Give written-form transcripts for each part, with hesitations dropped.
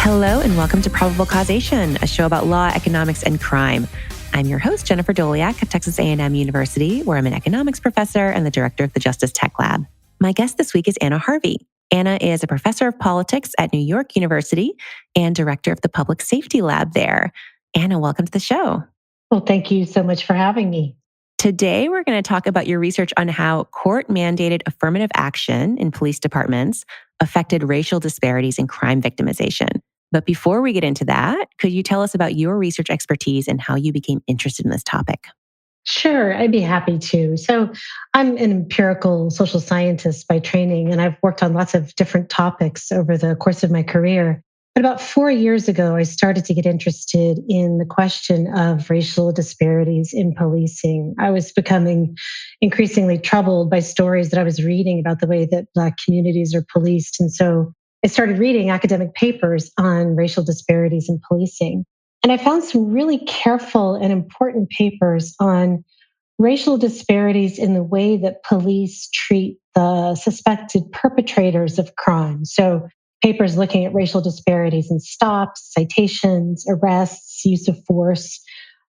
Hello, and welcome to Probable Causation, a show about law, economics, and crime. I'm your host, Jennifer Doliak at Texas A&M University, where I'm an economics professor and the director of the Justice Tech Lab. My guest this week is Anna Harvey. Anna is a professor of politics at New York University and director of the Public Safety Lab there. Anna, welcome to the show. Well, thank you so much for having me. Today, we're going to talk about your research on how court-mandated affirmative action in police departments affected racial disparities in crime victimization. But before we get into that, could you tell us about your research expertise and how you became interested in this topic? Sure, I'd be happy to. So I'm an empirical social scientist by training, and I've worked on lots of different topics over the course of my career. But about 4 years ago, I started to get interested in the question of racial disparities in policing. I was becoming increasingly troubled by stories that I was reading about the way that Black communities are policed. And so I started reading academic papers on racial disparities in policing. And I found some really careful and important papers on racial disparities in the way that police treat the suspected perpetrators of crime. So papers looking at racial disparities in stops, citations, arrests, use of force.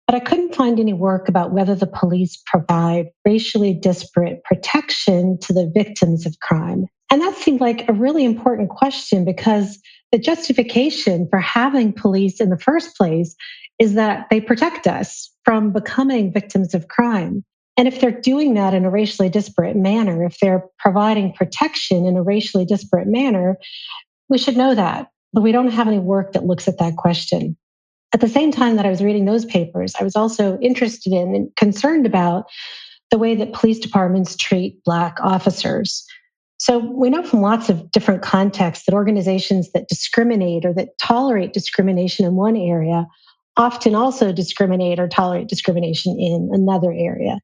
But I couldn't find any work about whether the police provide racially disparate protection to the victims of crime. And that seemed like a really important question because the justification for having police in the first place is that they protect us from becoming victims of crime. And if they're doing that in a racially disparate manner, if they're providing protection in a racially disparate manner, we should know that. But we don't have any work that looks at that question. At the same time that I was reading those papers, I was also interested in and concerned about the way that police departments treat Black officers. So we know from lots of different contexts that organizations that discriminate or that tolerate discrimination in one area often also discriminate or tolerate discrimination in another area.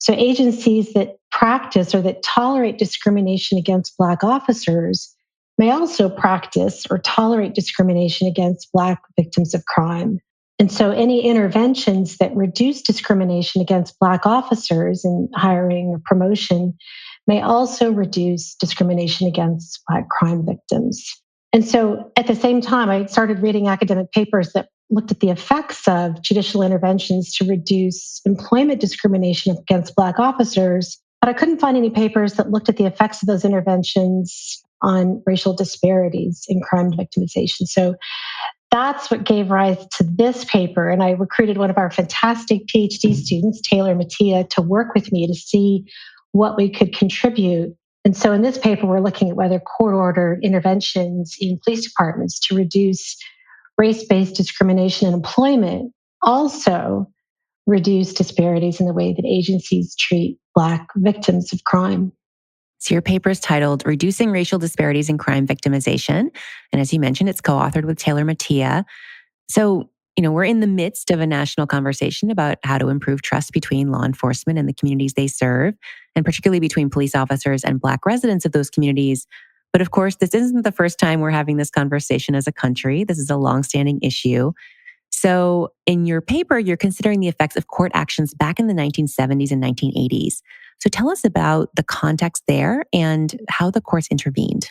So agencies that practice or that tolerate discrimination against Black officers may also practice or tolerate discrimination against Black victims of crime. And so any interventions that reduce discrimination against Black officers in hiring or promotion may also reduce discrimination against Black crime victims. And so at the same time, I started reading academic papers that looked at the effects of judicial interventions to reduce employment discrimination against Black officers, but I couldn't find any papers that looked at the effects of those interventions on racial disparities in crime victimization. So that's what gave rise to this paper. And I recruited one of our fantastic PhD students, Taylor Mattia, to work with me to see what we could contribute. And so in this paper, we're looking at whether court-ordered interventions in police departments to reduce race-based discrimination in employment also reduce disparities in the way that agencies treat Black victims of crime. So your paper is titled Reducing Racial Disparities in Crime Victimization. And as you mentioned, it's co-authored with Taylor Mattia. So, we're in the midst of a national conversation about how to improve trust between law enforcement and the communities they serve, and particularly between police officers and Black residents of those communities. But of course, this isn't the first time we're having this conversation as a country. This is a longstanding issue. So in your paper, you're considering the effects of court actions back in the 1970s and 1980s. So tell us about the context there and how the courts intervened.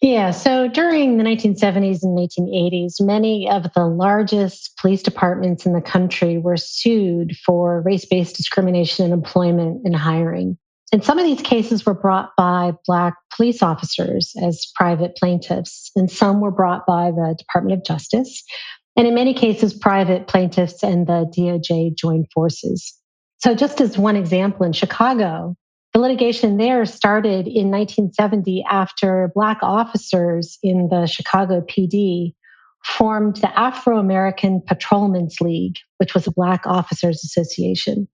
Yeah, so during the 1970s and 1980s, many of the largest police departments in the country were sued for race-based discrimination in employment and hiring. And some of these cases were brought by Black police officers as private plaintiffs, and some were brought by the Department of Justice. And in many cases, private plaintiffs and the DOJ joined forces. So just as one example, in Chicago, the litigation there started in 1970 after Black officers in the Chicago PD formed the Afro-American Patrolmen's League, which was a Black officers association.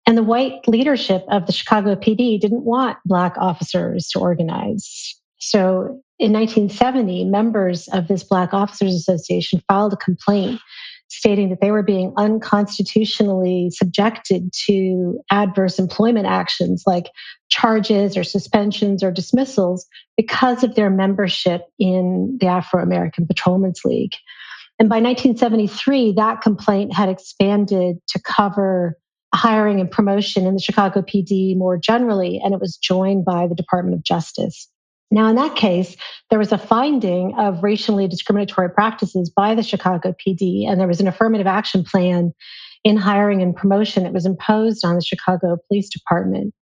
And the white leadership of the Chicago PD didn't want Black officers to organize. So in 1970, members of this Black Officers Association filed a complaint stating that they were being unconstitutionally subjected to adverse employment actions like charges or suspensions or dismissals because of their membership in the Afro-American Patrolmen's League. And by 1973, that complaint had expanded to cover hiring and promotion in the Chicago PD more generally, and it was joined by the Department of Justice. Now, in that case, there was a finding of racially discriminatory practices by the Chicago PD, and there was an affirmative action plan in hiring and promotion that was imposed on the Chicago Police Department.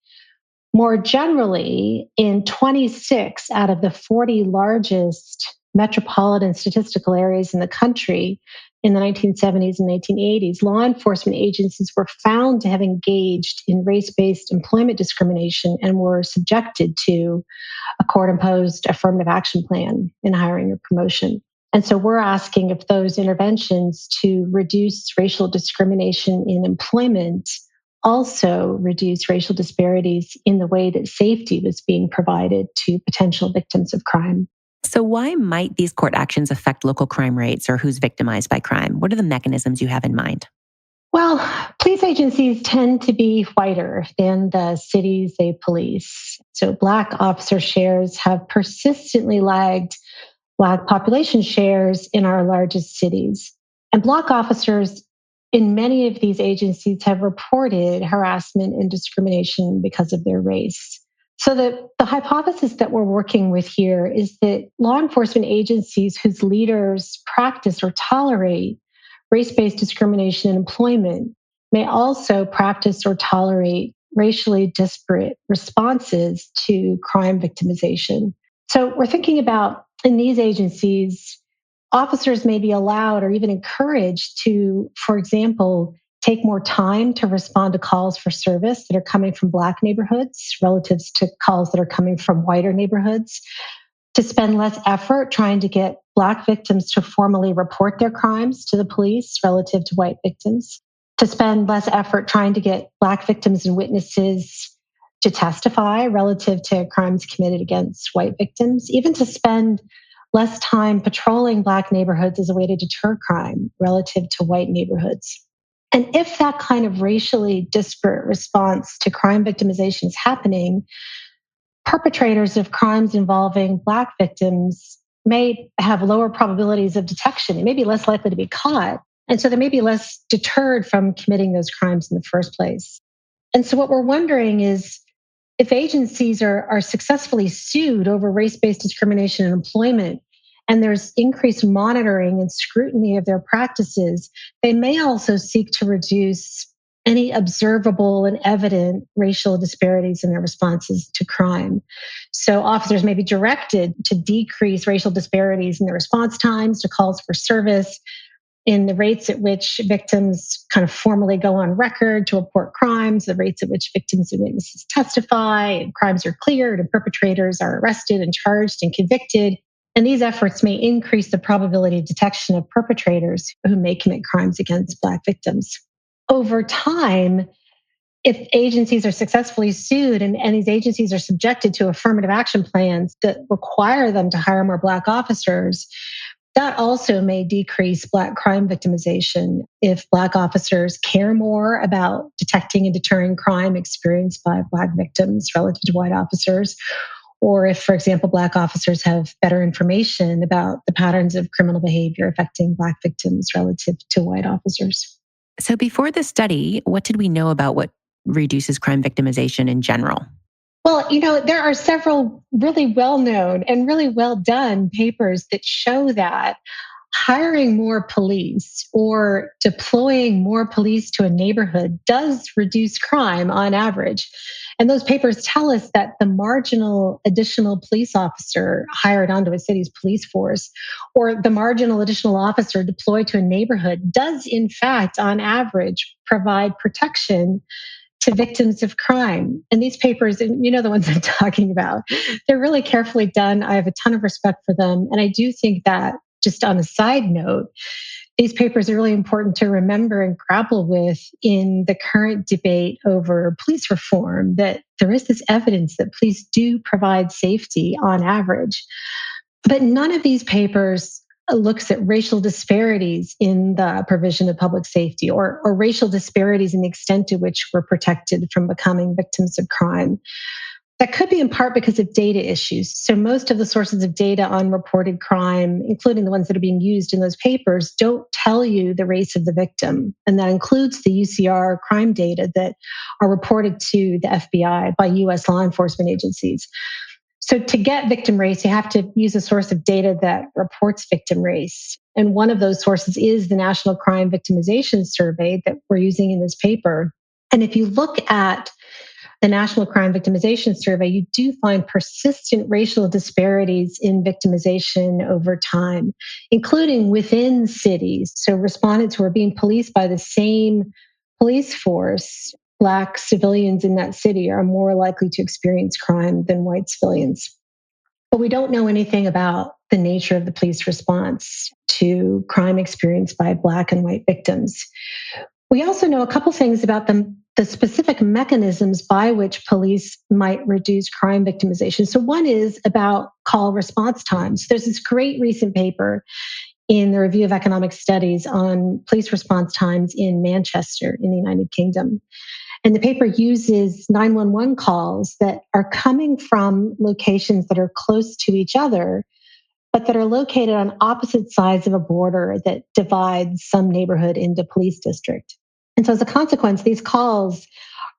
More generally, in 26 out of the 40 largest metropolitan statistical areas in the country in the 1970s and 1980s, law enforcement agencies were found to have engaged in race based employment discrimination and were subjected to a court imposed affirmative action plan in hiring or promotion. And so we're asking if those interventions to reduce racial discrimination in employment also reduce racial disparities in the way that safety was being provided to potential victims of crime. So, why might these court actions affect local crime rates or who's victimized by crime? What are the mechanisms you have in mind? Well, police agencies tend to be whiter than the cities they police. So, Black officer shares have persistently lagged Black population shares in our largest cities. And Black officers in many of these agencies have reported harassment and discrimination because of their race. So, the hypothesis that we're working with here is that law enforcement agencies whose leaders practice or tolerate race based discrimination in employment may also practice or tolerate racially disparate responses to crime victimization. So we're thinking about in these agencies, officers may be allowed or even encouraged to, for example, take more time to respond to calls for service that are coming from Black neighborhoods relative to calls that are coming from whiter neighborhoods, to spend less effort trying to get Black victims to formally report their crimes to the police relative to white victims, to spend less effort trying to get Black victims and witnesses to testify relative to crimes committed against white victims, even to spend less time patrolling Black neighborhoods as a way to deter crime relative to white neighborhoods. And if that kind of racially disparate response to crime victimization is happening, perpetrators of crimes involving Black victims may have lower probabilities of detection. They may be less likely to be caught. And so they may be less deterred from committing those crimes in the first place. And so what we're wondering is if agencies are successfully sued over race based discrimination in employment, and there's increased monitoring and scrutiny of their practices, they may also seek to reduce any observable and evident racial disparities in their responses to crime. So officers may be directed to decrease racial disparities in their response times to calls for service, in the rates at which victims kind of formally go on record to report crimes, the rates at which victims and witnesses testify, and crimes are cleared, and perpetrators are arrested and charged and convicted. And these efforts may increase the probability of detection of perpetrators who may commit crimes against Black victims. Over time, if agencies are successfully sued and these agencies are subjected to affirmative action plans that require them to hire more Black officers, that also may decrease Black crime victimization if Black officers care more about detecting and deterring crime experienced by Black victims relative to white officers, or if, for example, Black officers have better information about the patterns of criminal behavior affecting Black victims relative to white officers. So, before this study, what did we know about what reduces crime victimization in general? Well, there are several really well known and really well done papers that show that hiring more police or deploying more police to a neighborhood does reduce crime on average. And those papers tell us that the marginal additional police officer hired onto a city's police force or the marginal additional officer deployed to a neighborhood does, in fact, on average, provide protection to victims of crime. And these papers, and the ones I'm talking about, they're really carefully done. I have a ton of respect for them. And I do think that, just on a side note, these papers are really important to remember and grapple with in the current debate over police reform, that there is this evidence that police do provide safety on average. But none of these papers looks at racial disparities in the provision of public safety or racial disparities in the extent to which we're protected from becoming victims of crime. That could be in part because of data issues. So most of the sources of data on reported crime, including the ones that are being used in those papers, don't tell you the race of the victim. And that includes the UCR crime data that are reported to the FBI by US law enforcement agencies. So to get victim race, you have to use a source of data that reports victim race. And one of those sources is the National Crime Victimization Survey that we're using in this paper. And if you look at the National Crime Victimization Survey, you do find persistent racial disparities in victimization over time, including within cities. So respondents who are being policed by the same police force, Black civilians in that city are more likely to experience crime than white civilians. But we don't know anything about the nature of the police response to crime experienced by Black and white victims. We also know a couple things about the specific mechanisms by which police might reduce crime victimization. So one is about call response times. There's this great recent paper in the Review of Economic Studies on police response times in Manchester in the United Kingdom. And the paper uses 911 calls that are coming from locations that are close to each other, but that are located on opposite sides of a border that divides some neighborhood into police district. And so as a consequence, these calls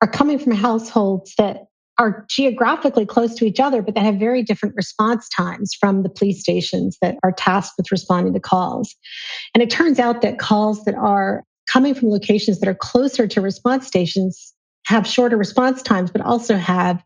are coming from households that are geographically close to each other, but that have very different response times from the police stations that are tasked with responding to calls. And it turns out that calls that are coming from locations that are closer to response stations have shorter response times, but also have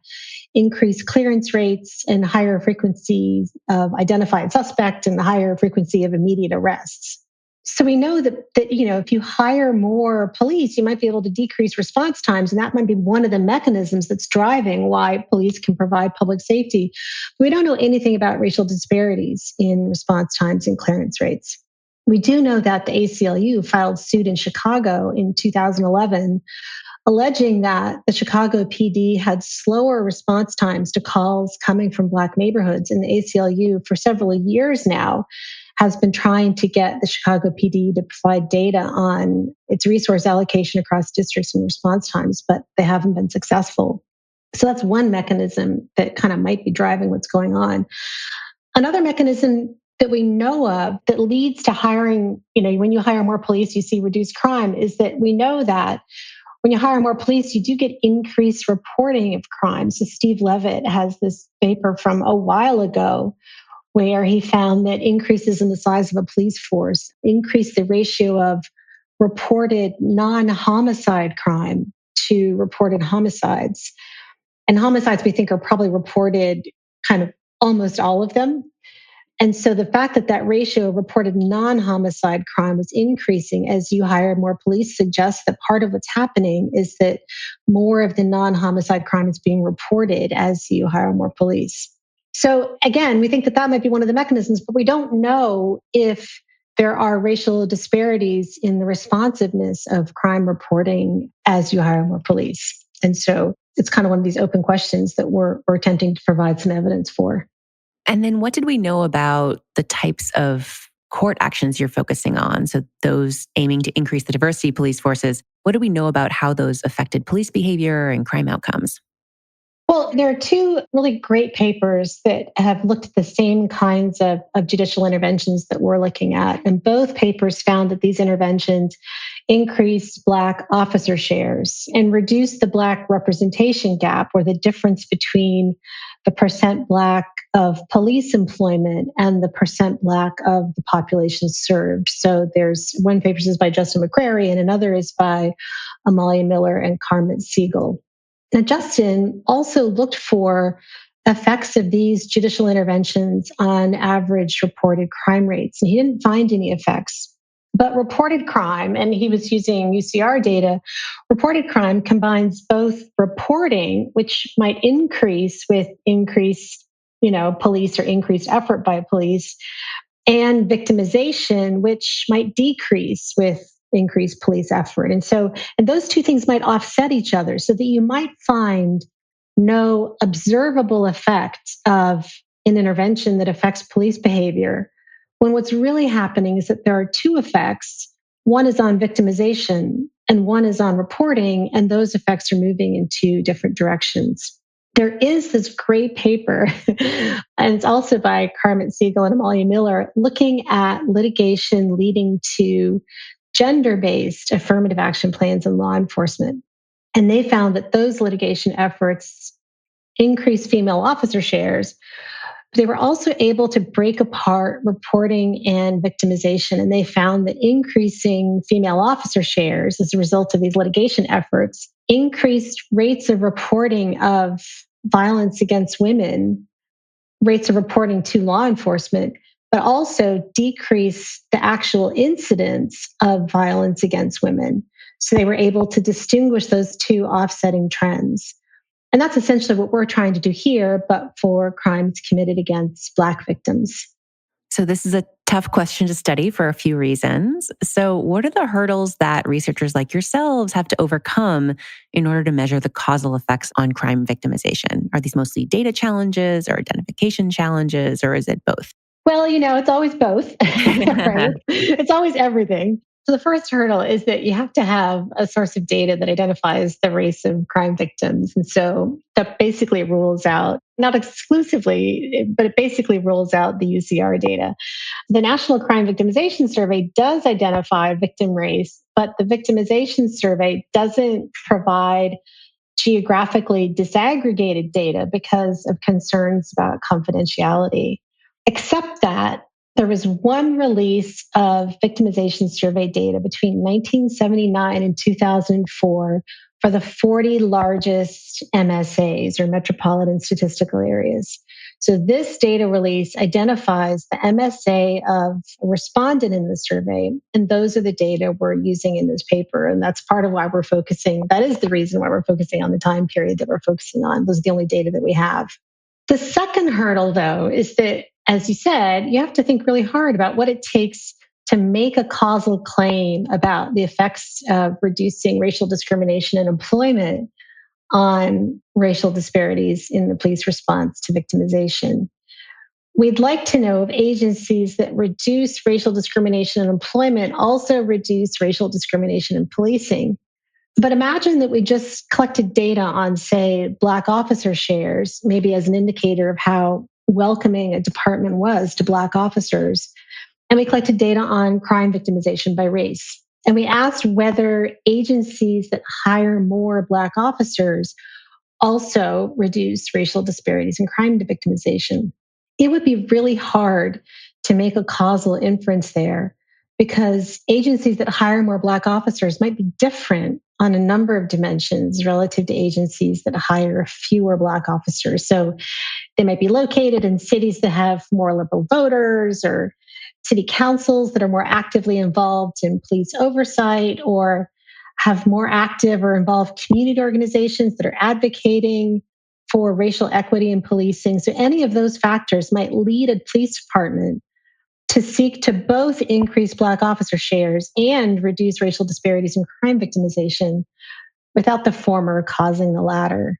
increased clearance rates and higher frequencies of identified suspect and the higher frequency of immediate arrests. So we know that if you hire more police, you might be able to decrease response times, and that might be one of the mechanisms that's driving why police can provide public safety. We don't know anything about racial disparities in response times and clearance rates. We do know that the ACLU filed suit in Chicago in 2011, alleging that the Chicago PD had slower response times to calls coming from Black neighborhoods. And the ACLU, for several years now, has been trying to get the Chicago PD to provide data on its resource allocation across districts and response times, but they haven't been successful. So that's one mechanism that kind of might be driving what's going on. Another mechanism that we know of that leads to hiring, when you hire more police, you see reduced crime, is that we know that when you hire more police, you do get increased reporting of crime. So Steve Levitt has this paper from a while ago where he found that increases in the size of a police force increase the ratio of reported non-homicide crime to reported homicides. And homicides, we think, are probably reported kind of almost all of them. And so the fact that that ratio of reported non-homicide crime was increasing as you hire more police suggests that part of what's happening is that more of the non-homicide crime is being reported as you hire more police. So again, we think that that might be one of the mechanisms, but we don't know if there are racial disparities in the responsiveness of crime reporting as you hire more police. And so it's kind of one of these open questions that we're attempting to provide some evidence for. And then what did we know about the types of court actions you're focusing on? So those aiming to increase the diversity of police forces, what do we know about how those affected police behavior and crime outcomes? Well, there are two really great papers that have looked at the same kinds of judicial interventions that we're looking at. And both papers found that these interventions increased Black officer shares and reduced the Black representation gap, or the difference between the percent Black of police employment and the percent Black of the population served. So there's one paper is by Justin McCrary and another is by Amalia Miller and Carmen Siegel. Now, Justin also looked for effects of these judicial interventions on average reported crime rates, and he didn't find any effects. But reported crime, and he was using UCR data, reported crime combines both reporting, which might increase with increased, police or increased effort by police, and victimization, which might decrease with increased police effort. And those two things might offset each other so that you might find no observable effect of an intervention that affects police behavior, when what's really happening is that there are two effects. One is on victimization and one is on reporting, and those effects are moving in two different directions. There is this great paper, and it's also by Carmen Siegel and Amalia Miller, looking at litigation leading to gender-based affirmative action plans in law enforcement. And they found that those litigation efforts increased female officer shares. They were also able to break apart reporting and victimization. And they found that increasing female officer shares as a result of these litigation efforts increased rates of reporting of violence against women, rates of reporting to law enforcement, but also decrease the actual incidence of violence against women. So they were able to distinguish those two offsetting trends. And that's essentially what we're trying to do here, but for crimes committed against Black victims. So, this is a tough question to study for a few reasons. So, what are the hurdles that researchers like yourselves have to overcome in order to measure the causal effects on crime victimization? Are these mostly data challenges or identification challenges, or is it both? Well, it's always both, right? It's always everything. So the first hurdle is that you have to have a source of data that identifies the race of crime victims. And so that basically rules out, not exclusively, but it basically rules out the UCR data. The National Crime Victimization Survey does identify victim race, but the victimization survey doesn't provide geographically disaggregated data because of concerns about confidentiality. Except that there was one release of victimization survey data between 1979 and 2004 for the 40 largest MSAs or metropolitan statistical areas. So this data release identifies the MSA of a respondent in the survey, and those are the data we're using in this paper. And that's part of why we're focusing. That is the reason why we're focusing on the time period that we're focusing on. Those are the only data that we have. The second hurdle, though, is that, as you said, you have to think really hard about what it takes to make a causal claim about the effects of reducing racial discrimination in employment on racial disparities in the police response to victimization. We'd like to know if agencies that reduce racial discrimination in employment also reduce racial discrimination in policing. But imagine that we just collected data on, say, Black officer shares, maybe as an indicator of how welcoming a department was to Black officers. And we collected data on crime victimization by race. And we asked whether agencies that hire more Black officers also reduce racial disparities in crime victimization. It would be really hard to make a causal inference there because agencies that hire more Black officers might be different on a number of dimensions relative to agencies that hire fewer Black officers. So they might be located in cities that have more liberal voters or city councils that are more actively involved in police oversight or have more active or involved community organizations that are advocating for racial equity in policing. So any of those factors might lead a police department to seek to both increase Black officer shares and reduce racial disparities in crime victimization without the former causing the latter.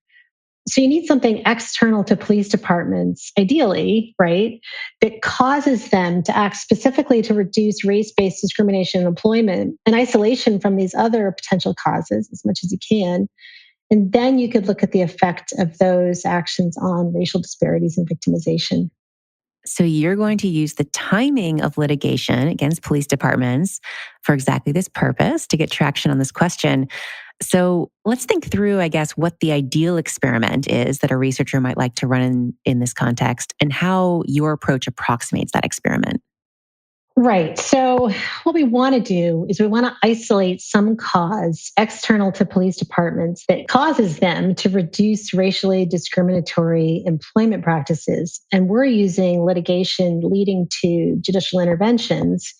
So you need something external to police departments, ideally, right, that causes them to act specifically to reduce race-based discrimination in employment in isolation from these other potential causes as much as you can. And then you could look at the effect of those actions on racial disparities and victimization. So you're going to use the timing of litigation against police departments for exactly this purpose to get traction on this question. So let's think through, I guess, what the ideal experiment is that a researcher might like to run in this context and how your approach approximates that experiment. Right. So, what we want to do is we want to isolate some cause external to police departments that causes them to reduce racially discriminatory employment practices. And we're using litigation leading to judicial interventions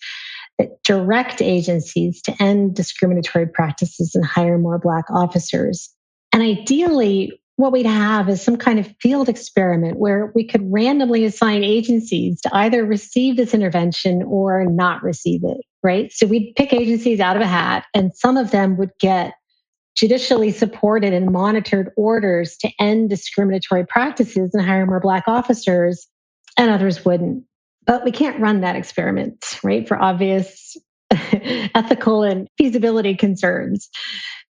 that direct agencies to end discriminatory practices and hire more Black officers. And ideally, what we'd have is some kind of field experiment where we could randomly assign agencies to either receive this intervention or not receive it, right? So we'd pick agencies out of a hat, and some of them would get judicially supported and monitored orders to end discriminatory practices and hire more Black officers, and others wouldn't. But we can't run that experiment, right, for obvious ethical and feasibility concerns.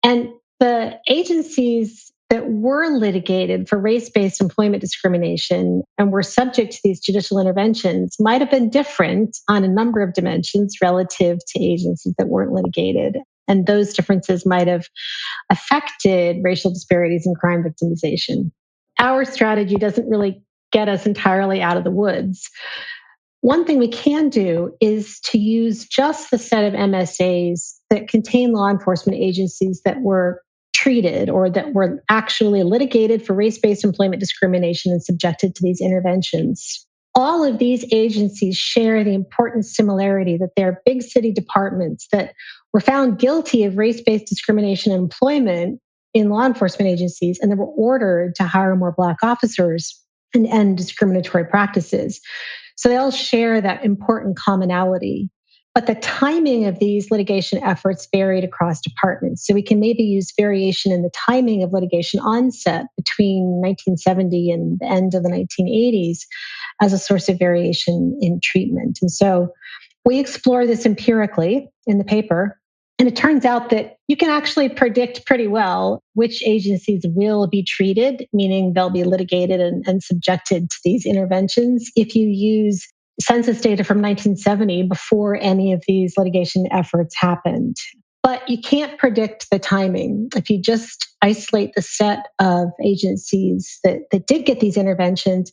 And the agencies that were litigated for race based employment discrimination and were subject to these judicial interventions might have been different on a number of dimensions relative to agencies that weren't litigated. And those differences might have affected racial disparities in crime victimization. our strategy doesn't really get us entirely out of the woods. One thing we can do is to use just the set of MSAs that contain law enforcement agencies that were treated or that were actually litigated for race based employment discrimination and subjected to these interventions. All of these agencies share the important similarity that they're big city departments that were found guilty of race based discrimination in employment in law enforcement agencies, and they were ordered to hire more Black officers and end discriminatory practices. So they all share that important commonality. But the timing of these litigation efforts varied across departments. So we can maybe use variation in the timing of litigation onset between 1970 and the end of the 1980s as a source of variation in treatment. And so we explore this empirically in the paper. And it turns out that you can actually predict pretty well which agencies will be treated, meaning they'll be litigated and subjected to these interventions if you use census data from 1970 before any of these litigation efforts happened. But you can't predict the timing. If you just isolate the set of agencies that did get these interventions,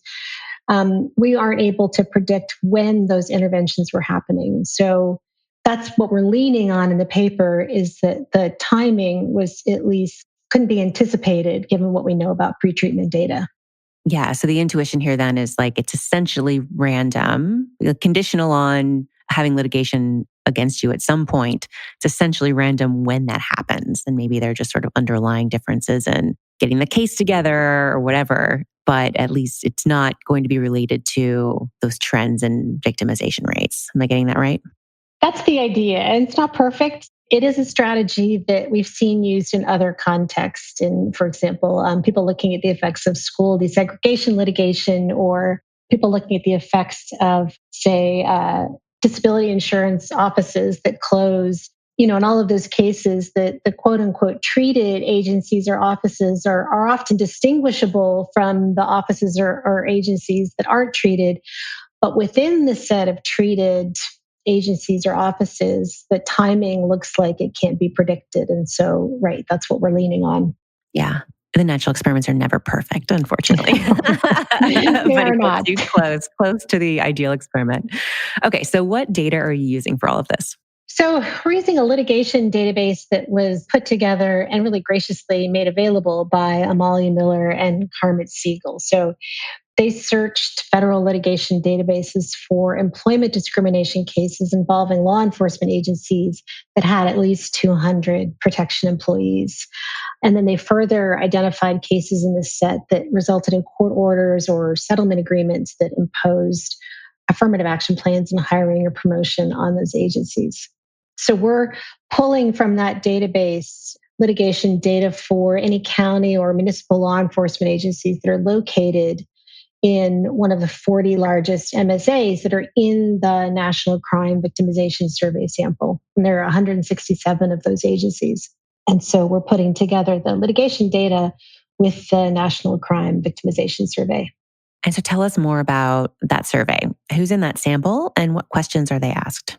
we aren't able to predict when those interventions were happening. So that's what we're leaning on in the paper, is that the timing was at least couldn't be anticipated given what we know about pretreatment data. Yeah. So the intuition here then is like it's essentially random, conditional on having litigation against you at some point. It's essentially random when that happens. And maybe there are just sort of underlying differences in getting the case together or whatever. But at least it's not going to be related to those trends in victimization rates. Am I getting that right? That's the idea. And it's not perfect. It is a strategy that we've seen used in other contexts. In, for example, people looking at the effects of school desegregation litigation, or people looking at the effects of, say, disability insurance offices that close. In all of those cases, that the quote unquote treated agencies or offices are often distinguishable from the offices or agencies that aren't treated. But within the set of treated agencies or offices, the timing looks like it can't be predicted. And so, right, that's what we're leaning on. Yeah. The natural experiments are never perfect, unfortunately. They But are it gets not. you close to the ideal experiment. Okay, so what data are you using for all of this? So we're using a litigation database that was put together and really graciously made available by Amalia Miller and Carmet Siegel. So they searched federal litigation databases for employment discrimination cases involving law enforcement agencies that had at least 200 protection employees. And then they further identified cases in this set that resulted in court orders or settlement agreements that imposed affirmative action plans and hiring or promotion on those agencies. So we're pulling from that database litigation data for any county or municipal law enforcement agencies that are located in one of the 40 largest MSAs that are in the National Crime Victimization Survey sample. And there are 167 of those agencies. And so we're putting together the litigation data with the National Crime Victimization Survey. And so tell us more about that survey. Who's in that sample and what questions are they asked?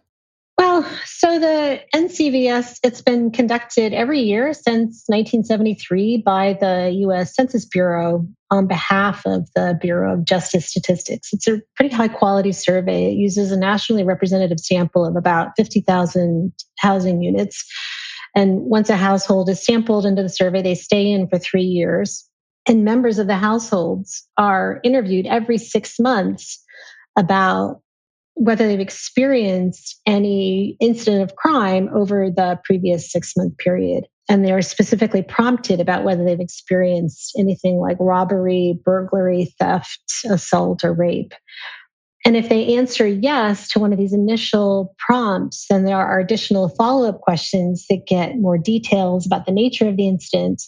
Well, so the NCVS, it's been conducted every year since 1973 by the US Census Bureau on behalf of the Bureau of Justice Statistics. It's a pretty high quality survey. It uses a nationally representative sample of about 50,000 housing units. And once a household is sampled into the survey, they stay in for 3 years. And members of the households are interviewed every 6 months about whether they've experienced any incident of crime over the previous 6 month period. And they're specifically prompted about whether they've experienced anything like robbery, burglary, theft, assault, or rape. And if they answer yes to one of these initial prompts, then there are additional follow up questions that get more details about the nature of the incident,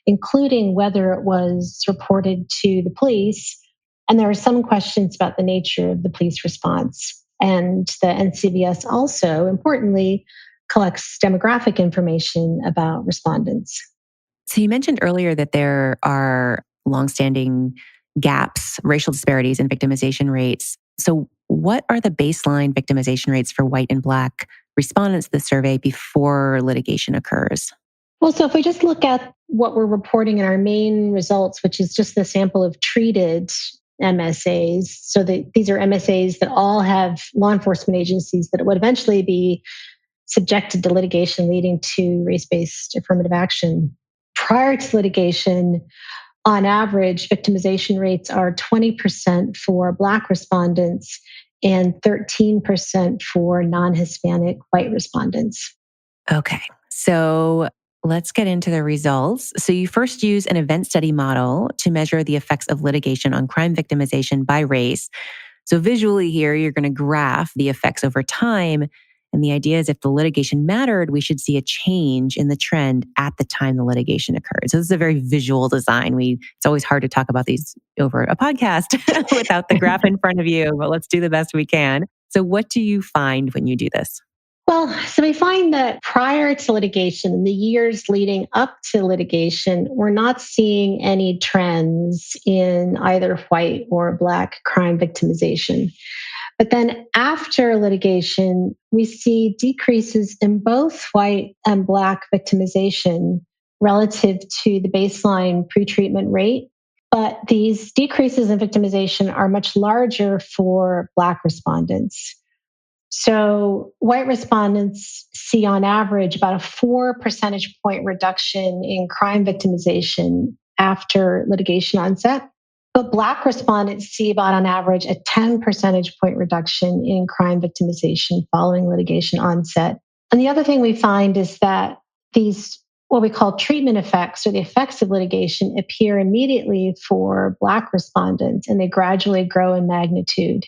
including whether it was reported to the police. And there are some questions about the nature of the police response. And the NCVS also, importantly, collects demographic information about respondents. So you mentioned earlier that there are longstanding gaps, racial disparities in victimization rates. So what are the baseline victimization rates for white and Black respondents to the survey before litigation occurs? Well, so if we just look at what we're reporting in our main results, which is just the sample of treated MSAs, so these are MSAs that all have law enforcement agencies that would eventually be subjected to litigation leading to race based affirmative action. Prior to litigation, on average, victimization rates are 20% for Black respondents and 13% for non Hispanic white respondents. Okay. So let's get into the results. So you first use an event study model to measure the effects of litigation on crime victimization by race. So visually here, you're going to graph the effects over time. And the idea is if the litigation mattered, we should see a change in the trend at the time the litigation occurred. So this is a very visual design. It's always hard to talk about these over a podcast without the graph in front of you, but let's do the best we can. So what do you find when you do this? Well, so we find that prior to litigation, in the years leading up to litigation, we're not seeing any trends in either white or Black crime victimization. But then after litigation, we see decreases in both white and Black victimization relative to the baseline pretreatment rate. But these decreases in victimization are much larger for Black respondents. So, white respondents see on average about a 4 percentage point reduction in crime victimization after litigation onset. But Black respondents see about on average a 10 percentage point reduction in crime victimization following litigation onset. And the other thing we find is that these, what we call treatment effects or the effects of litigation, appear immediately for Black respondents and they gradually grow in magnitude.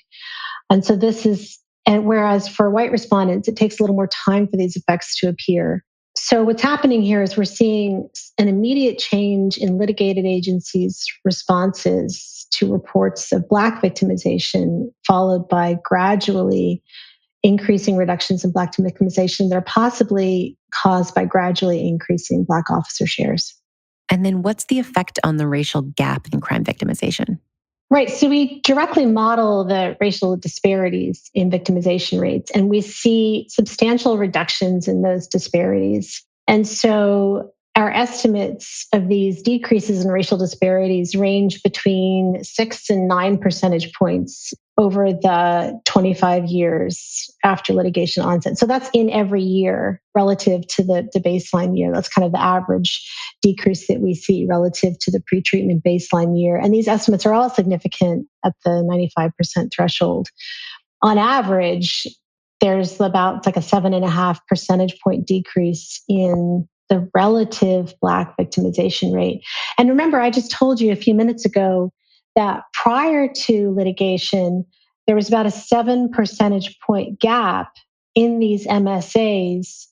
And so this is, and whereas for white respondents, it takes a little more time for these effects to appear. So what's happening here is we're seeing an immediate change in litigated agencies' responses to reports of Black victimization, followed by gradually increasing reductions in Black victimization that are possibly caused by gradually increasing Black officer shares. And then what's the effect on the racial gap in crime victimization? Right. So we directly model the racial disparities in victimization rates, and we see substantial reductions in those disparities. And so our estimates of these decreases in racial disparities range between 6 and 9 percentage points over the 25 years after litigation onset. So that's in every year relative to the baseline year. That's kind of the average decrease that we see relative to the pretreatment baseline year. And these estimates are all significant at the 95% threshold. On average, there's about it's like a 7.5 percentage point decrease in the relative Black victimization rate. And remember, I just told you a few minutes ago that prior to litigation, there was about a 7 percentage point gap in these MSAs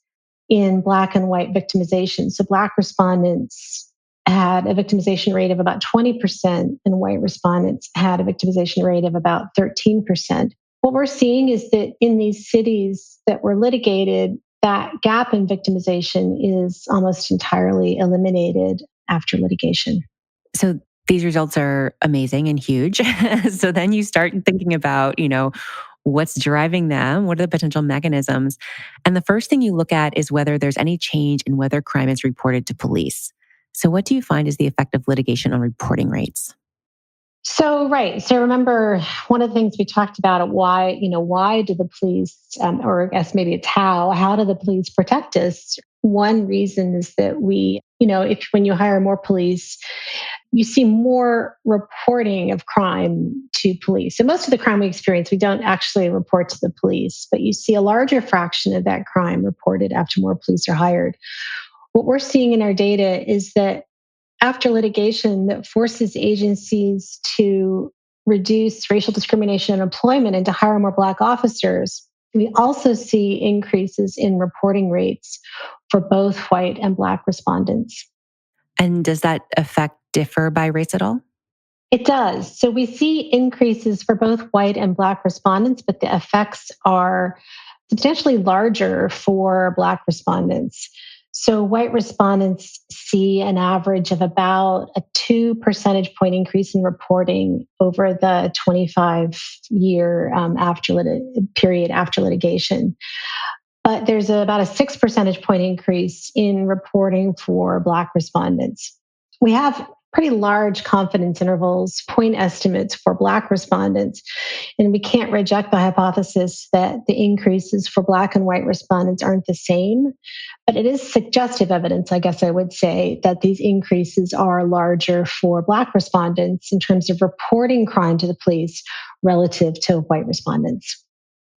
in Black and white victimization. So Black respondents had a victimization rate of about 20%, and white respondents had a victimization rate of about 13%. What we're seeing is that in these cities that were litigated, that gap in victimization is almost entirely eliminated after litigation. So these results are amazing and huge. So then you start thinking about, what's driving them? What are the potential mechanisms? And the first thing you look at is whether there's any change in whether crime is reported to police. So what do you find is the effect of litigation on reporting rates? So, right. So remember, one of the things we talked about why do the police, or I guess maybe it's how do the police protect us? One reason is that if when you hire more police, you see more reporting of crime to police. So most of the crime we experience, we don't actually report to the police, but you see a larger fraction of that crime reported after more police are hired. What we're seeing in our data is that after litigation that forces agencies to reduce racial discrimination in employment and to hire more Black officers, we also see increases in reporting rates for both white and Black respondents. And does that effect differ by race at all? It does. So we see increases for both white and Black respondents, but the effects are substantially larger for Black respondents. So white respondents see an average of about a 2 percentage point increase in reporting over the 25-year period after litigation. but there's about a 6 percentage point increase in reporting for Black respondents. We have pretty large confidence intervals, point estimates for Black respondents, and we can't reject the hypothesis that the increases for Black and white respondents aren't the same. But it is suggestive evidence, I guess I would say, that these increases are larger for Black respondents in terms of reporting crime to the police relative to white respondents.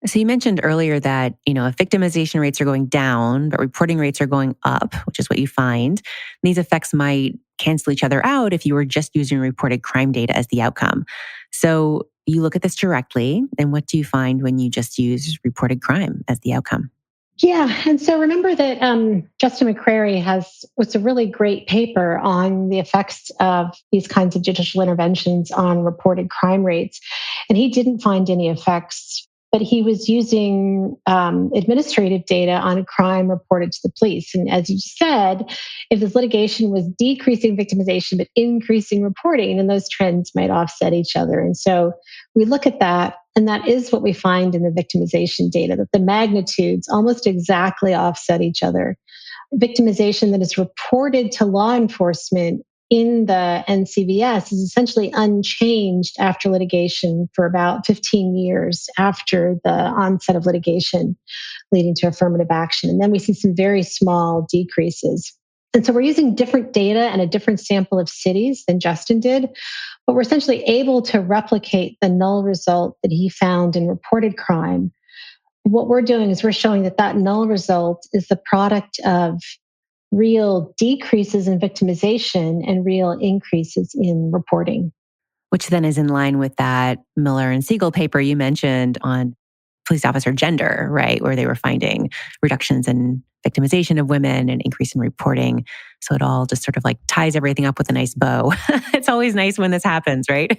So you mentioned earlier that, if victimization rates are going down, but reporting rates are going up, which is what you find, these effects might cancel each other out if you were just using reported crime data as the outcome. So you look at this directly, and what do you find when you just use reported crime as the outcome? Yeah, and so remember that Justin McCrary was a really great paper on the effects of these kinds of judicial interventions on reported crime rates, and he didn't find any effects. But he was using administrative data on a crime reported to the police. And as you said, if this litigation was decreasing victimization but increasing reporting, then those trends might offset each other. And so we look at that, and that is what we find in the victimization data, that the magnitudes almost exactly offset each other. Victimization that is reported to law enforcement in the NCVS is essentially unchanged after litigation for about 15 years after the onset of litigation, leading to affirmative action. And then we see some very small decreases. And so we're using different data and a different sample of cities than Justin did, but we're essentially able to replicate the null result that he found in reported crime. What we're doing is we're showing that that null result is the product of real decreases in victimization and real increases in reporting. Which then is in line with that Miller and Siegel paper you mentioned on police officer gender, right? Where they were finding reductions in victimization of women and increase in reporting. So it all just sort of like ties everything up with a nice bow. It's always nice when this happens, right?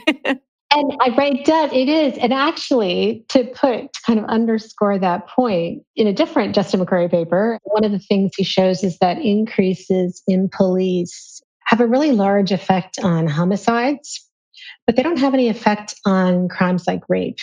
And I write that it is. And actually, to kind of underscore that point, in a different Justin McCurry paper, one of the things he shows is that increases in police have a really large effect on homicides, but they don't have any effect on crimes like rape.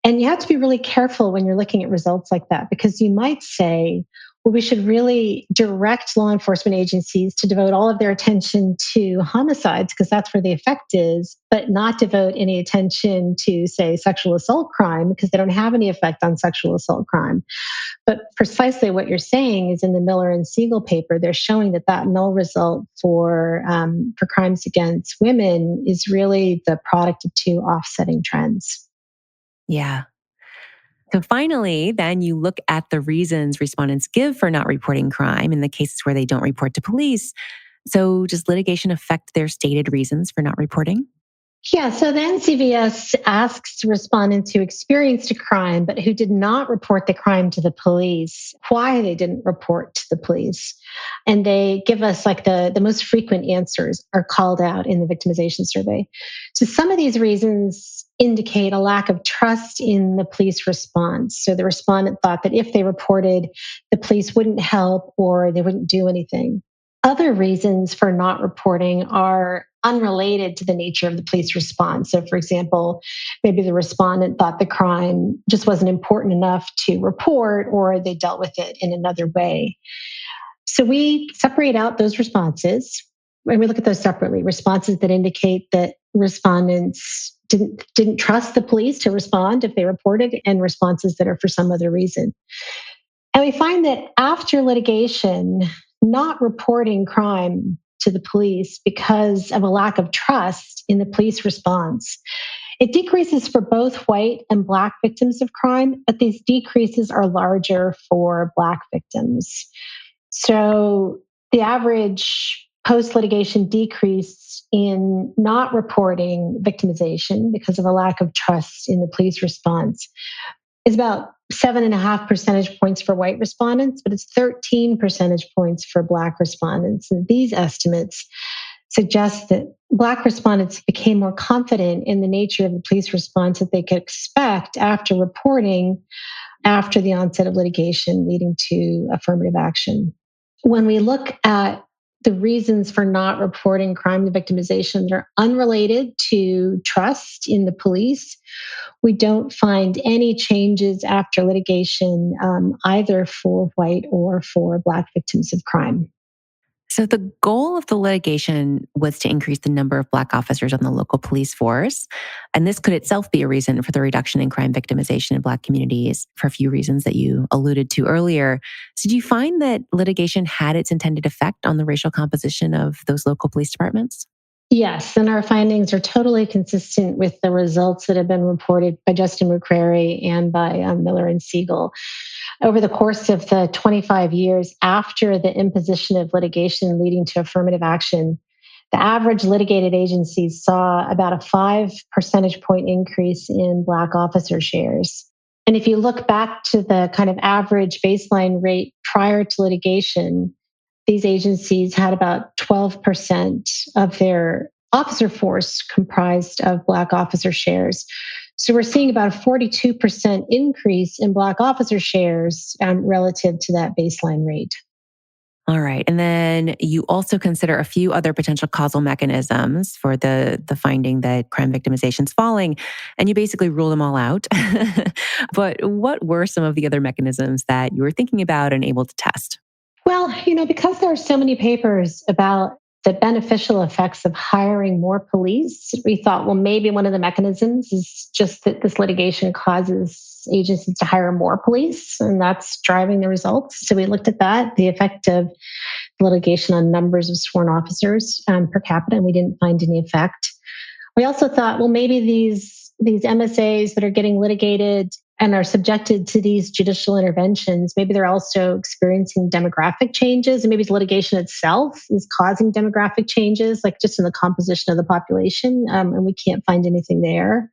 And you have to be really careful when you're looking at results like that, because you might say, well, we should really direct law enforcement agencies to devote all of their attention to homicides because that's where the effect is, but not devote any attention to, say, sexual assault crime because they don't have any effect on sexual assault crime. But precisely what you're saying is in the Miller and Siegel paper, they're showing that that null result for crimes against women is really the product of two offsetting trends. Yeah. So finally, then you look at the reasons respondents give for not reporting crime in the cases where they don't report to police. So does litigation affect their stated reasons for not reporting? Yeah, so the NCVS asks respondents who experienced a crime but who did not report the crime to the police why they didn't report to the police. And they give us like the most frequent answers are called out in the victimization survey. So some of these reasons indicate a lack of trust in the police response. So the respondent thought that if they reported, the police wouldn't help or they wouldn't do anything. Other reasons for not reporting are unrelated to the nature of the police response. So, for example, maybe the respondent thought the crime just wasn't important enough to report, or they dealt with it in another way. So, we separate out those responses and we look at those separately. Responses that indicate that respondents didn't trust the police to respond if they reported, and responses that are for some other reason. And we find that after litigation, not reporting crime to the police because of a lack of trust in the police response, it decreases for both white and Black victims of crime, but these decreases are larger for Black victims. So the average post litigation decrease in not reporting victimization because of a lack of trust in the police response is about 7.5 percentage points for white respondents, but it's 13 percentage points for Black respondents. And these estimates suggest that Black respondents became more confident in the nature of the police response that they could expect after reporting after the onset of litigation, leading to affirmative action. When we look at the reasons for not reporting crime to victimization are unrelated to trust in the police. We don't find any changes after litigation, either for white or for Black victims of crime. So, the goal of the litigation was to increase the number of Black officers on the local police force. And this could itself be a reason for the reduction in crime victimization in Black communities for a few reasons that you alluded to earlier. So, do you find that litigation had its intended effect on the racial composition of those local police departments? Yes, and our findings are totally consistent with the results that have been reported by Justin McCrary and by Miller and Siegel. Over the course of the 25 years after the imposition of litigation leading to affirmative action, the average litigated agencies saw about a 5 percentage point increase in Black officer shares. And if you look back to the kind of average baseline rate prior to litigation, these agencies had about 12% of their officer force comprised of Black officer shares. So we're seeing about a 42% increase in Black officer shares relative to that baseline rate. All right. And then you also consider a few other potential causal mechanisms for the finding that crime victimization is falling, and you basically rule them all out. But what were some of the other mechanisms that you were thinking about and able to test? Well, because there are so many papers about the beneficial effects of hiring more police, we thought, well, maybe one of the mechanisms is just that this litigation causes agencies to hire more police, and that's driving the results. So we looked at that, the effect of litigation on numbers of sworn officers per capita, and we didn't find any effect. We also thought, well, maybe these MSAs that are getting litigated and are subjected to these judicial interventions, maybe they're also experiencing demographic changes, and maybe the litigation itself is causing demographic changes, like just in the composition of the population, and we can't find anything there.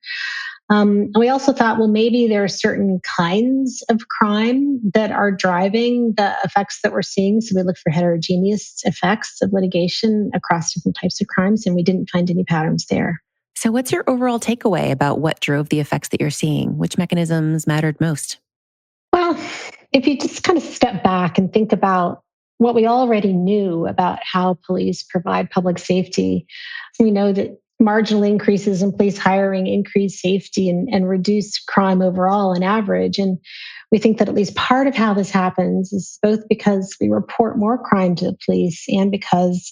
And we also thought, well, maybe there are certain kinds of crime that are driving the effects that we're seeing. So we looked for heterogeneous effects of litigation across different types of crimes, and we didn't find any patterns there. So, what's your overall takeaway about what drove the effects that you're seeing? Which mechanisms mattered most? Well, if you just kind of step back and think about what we already knew about how police provide public safety, we know that marginal increases in police hiring increase safety and reduce crime overall on average. And we think that at least part of how this happens is both because we report more crime to the police and because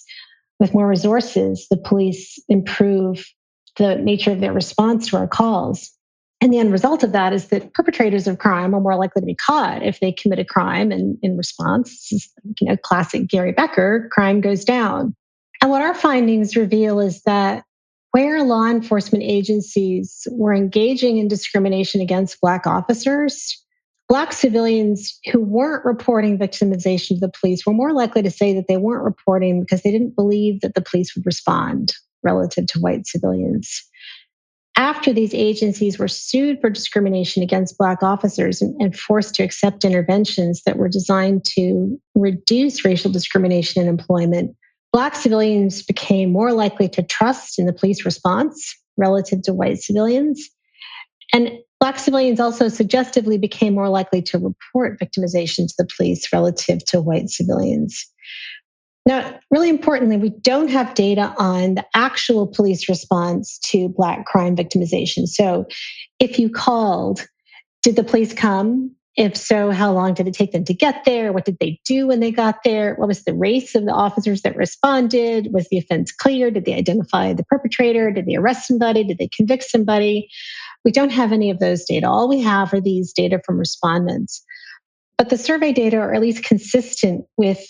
with more resources, the police improve the nature of their response to our calls. And the end result of that is that perpetrators of crime are more likely to be caught if they commit a crime. And in response, classic Gary Becker, crime goes down. And what our findings reveal is that where law enforcement agencies were engaging in discrimination against Black officers, Black civilians who weren't reporting victimization to the police were more likely to say that they weren't reporting because they didn't believe that the police would respond relative to white civilians. After these agencies were sued for discrimination against Black officers and forced to accept interventions that were designed to reduce racial discrimination in employment, Black civilians became more likely to trust in the police response relative to white civilians. And Black civilians also suggestively became more likely to report victimization to the police relative to white civilians. Now, really importantly, we don't have data on the actual police response to Black crime victimization. So if you called, did the police come? If so, how long did it take them to get there? What did they do when they got there? What was the race of the officers that responded? Was the offense clear? Did they identify the perpetrator? Did they arrest somebody? Did they convict somebody? We don't have any of those data. All we have are these data from respondents. But the survey data are at least consistent with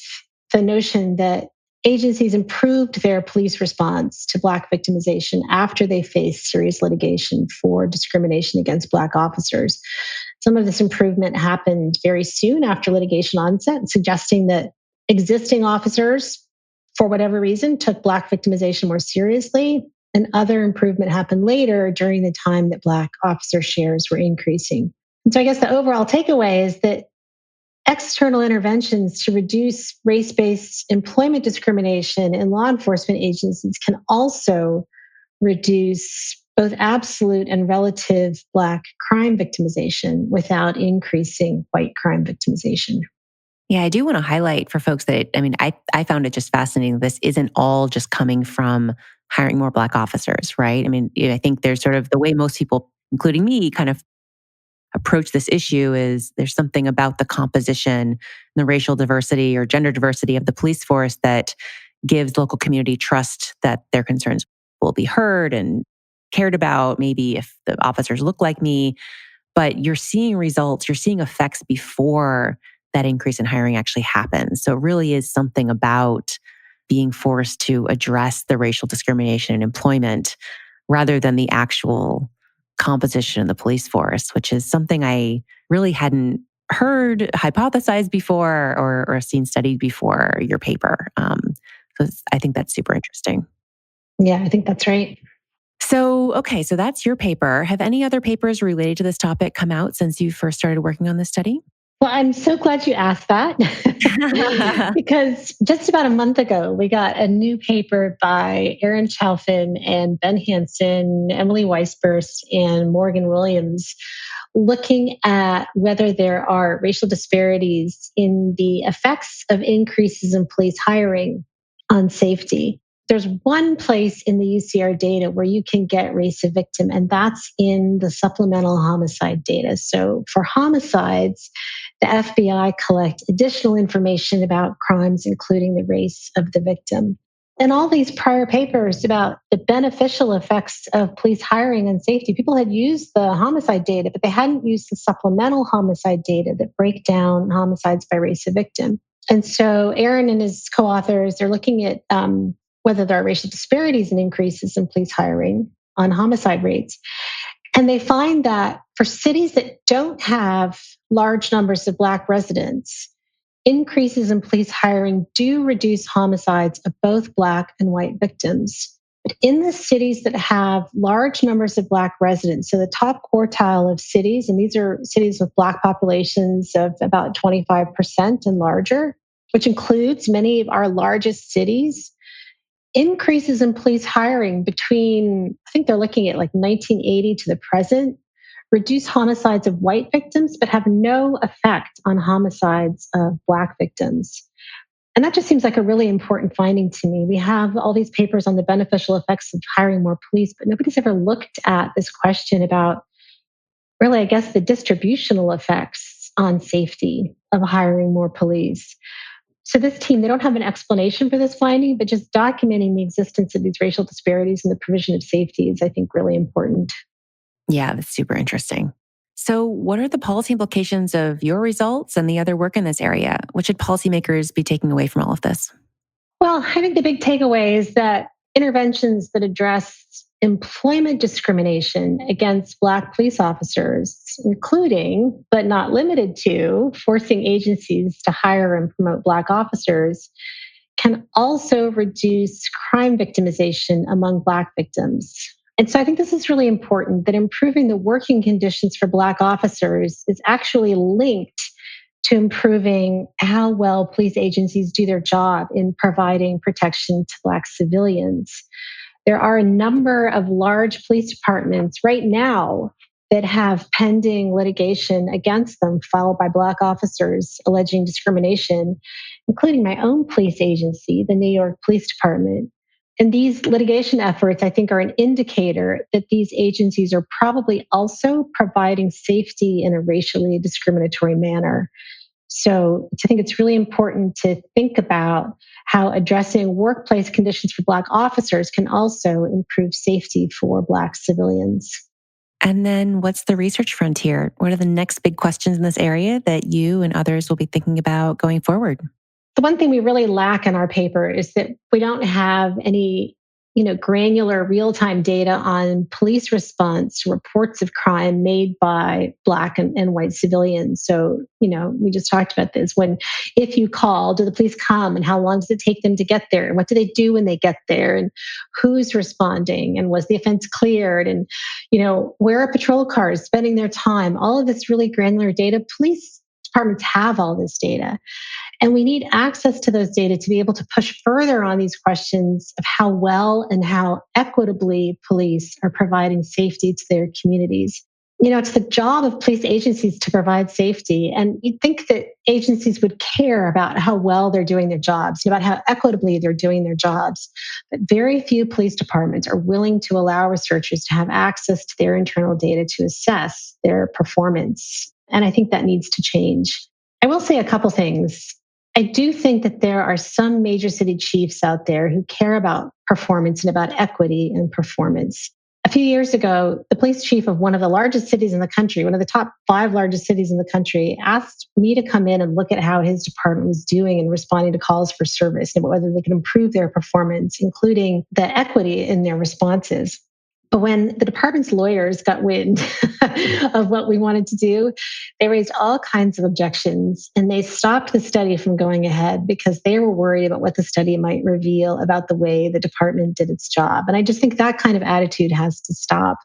the notion that agencies improved their police response to Black victimization after they faced serious litigation for discrimination against Black officers. Some of this improvement happened very soon after litigation onset, suggesting that existing officers, for whatever reason, took Black victimization more seriously. And other improvement happened later during the time that Black officer shares were increasing. And so I guess the overall takeaway is that external interventions to reduce race-based employment discrimination in law enforcement agencies can also reduce both absolute and relative Black crime victimization without increasing white crime victimization. Yeah, I do want to highlight for folks that, I mean, I found it just fascinating. This isn't all just coming from hiring more Black officers, right? I mean, I think there's sort of the way most people, including me, kind of approach this issue is there's something about the composition, the racial diversity or gender diversity of the police force that gives local community trust that their concerns will be heard and cared about. Maybe if the officers look like me, but you're seeing results, you're seeing effects before that increase in hiring actually happens. So it really is something about being forced to address the racial discrimination in employment rather than the actual composition of the police force, which is something I really hadn't heard hypothesized before or seen studied before your paper. I think that's super interesting. Yeah, I think that's right. So, okay, so that's your paper. Have any other papers related to this topic come out since you first started working on this study? Well, I'm so glad you asked that because just about a month ago, we got a new paper by Aaron Chalfin and Ben Hansen, Emily Weisburst, and Morgan Williams looking at whether there are racial disparities in the effects of increases in police hiring on safety. There's one place in the UCR data where you can get race of victim, and that's in the supplemental homicide data. So for homicides, the FBI collect additional information about crimes, including the race of the victim. And all these prior papers about the beneficial effects of police hiring and safety, people had used the homicide data, but they hadn't used the supplemental homicide data that break down homicides by race of victim. And so Aaron and his co-authors, they're looking at whether there are racial disparities and increases in police hiring on homicide rates. And they find that for cities that don't have large numbers of Black residents, increases in police hiring do reduce homicides of both Black and white victims. But in the cities that have large numbers of Black residents, so the top quartile of cities, and these are cities with Black populations of about 25% and larger, which includes many of our largest cities, increases in police hiring between, I think they're looking at like 1980 to the present, reduce homicides of white victims, but have no effect on homicides of Black victims. And that just seems like a really important finding to me. We have all these papers on the beneficial effects of hiring more police, but nobody's ever looked at this question about really, I guess, the distributional effects on safety of hiring more police. So this team, they don't have an explanation for this finding, but just documenting the existence of these racial disparities in the provision of safety is, I think, really important. Yeah, that's super interesting. So, what are the policy implications of your results and the other work in this area? What should policymakers be taking away from all of this? Well, I think the big takeaway is that interventions that address employment discrimination against Black police officers, including but not limited to forcing agencies to hire and promote Black officers, can also reduce crime victimization among Black victims. And so I think this is really important that improving the working conditions for Black officers is actually linked to improving how well police agencies do their job in providing protection to Black civilians. There are a number of large police departments right now that have pending litigation against them filed by Black officers alleging discrimination, including my own police agency, the New York Police Department. And these litigation efforts, I think, are an indicator that these agencies are probably also providing safety in a racially discriminatory manner. So I think it's really important to think about how addressing workplace conditions for Black officers can also improve safety for Black civilians. And then, what's the research frontier? What are the next big questions in this area that you and others will be thinking about going forward? The one thing we really lack in our paper is that we don't have any, granular real-time data on police response to reports of crime made by Black and white civilians. So, we just talked about this. If you call, do the police come, and how long does it take them to get there? And what do they do when they get there? And who's responding? And was the offense cleared? And, where are patrol cars spending their time? All of this really granular data. Police departments have all this data. And we need access to those data to be able to push further on these questions of how well and how equitably police are providing safety to their communities. It's the job of police agencies to provide safety. And you'd think that agencies would care about how well they're doing their jobs, about how equitably they're doing their jobs. But very few police departments are willing to allow researchers to have access to their internal data to assess their performance. And I think that needs to change. I will say a couple things. I do think that there are some major city chiefs out there who care about performance and about equity and performance. A few years ago, the police chief of one of the largest cities in the country, one of the top 5 largest cities in the country, asked me to come in and look at how his department was doing in responding to calls for service and whether they could improve their performance, including the equity in their responses. But when the department's lawyers got wind of what we wanted to do, they raised all kinds of objections and they stopped the study from going ahead because they were worried about what the study might reveal about the way the department did its job. And I just think that kind of attitude has to stop.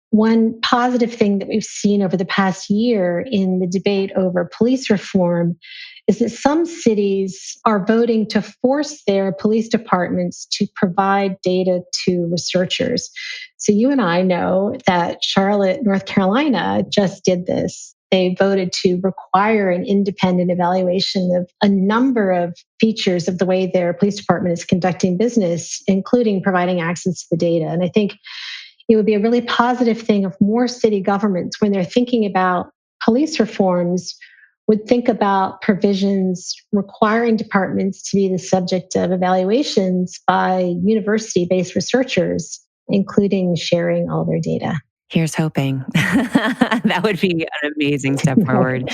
One positive thing that we've seen over the past year in the debate over police reform is that some cities are voting to force their police departments to provide data to researchers. So you and I know that Charlotte, North Carolina just did this. They voted to require an independent evaluation of a number of features of the way their police department is conducting business, including providing access to the data. And I think it would be a really positive thing if more city governments, when they're thinking about police reforms, would think about provisions requiring departments to be the subject of evaluations by university-based researchers, including sharing all their data. Here's hoping. That would be an amazing step forward.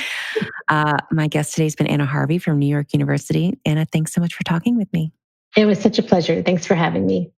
My guest today has been Anna Harvey from New York University. Anna, thanks so much for talking with me. It was such a pleasure. Thanks for having me.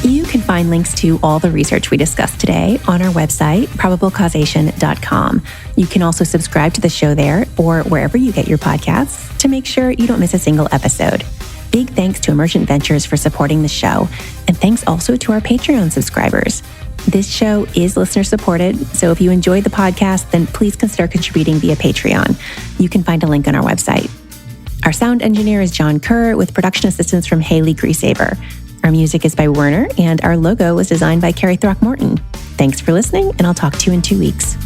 You can find links to all the research we discussed today on our website, probablecausation.com. You can also subscribe to the show there or wherever you get your podcasts to make sure you don't miss a single episode. Big thanks to Emergent Ventures for supporting the show, and thanks also to our Patreon subscribers. This show is listener supported, so if you enjoyed the podcast, then please consider contributing via Patreon. You can find a link on our website. Our sound engineer is John Kerr with production assistance from Haley Griesaver. Our music is by Werner, and our logo was designed by Carrie Throckmorton. Thanks for listening, and I'll talk to you in 2 weeks.